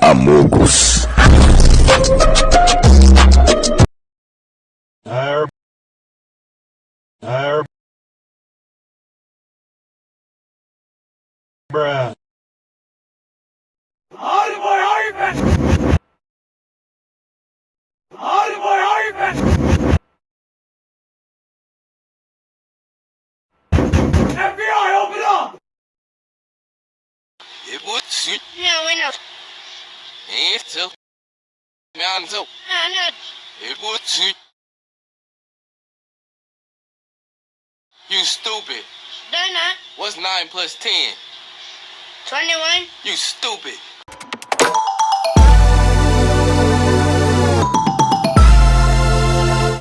Amogus. Bruh. FBI, open up! It would shoot No, bueno. esto. Me anto. Ah, no. It would shoot. You stupid. Donna. What's 9 plus 10? 21. You stupid.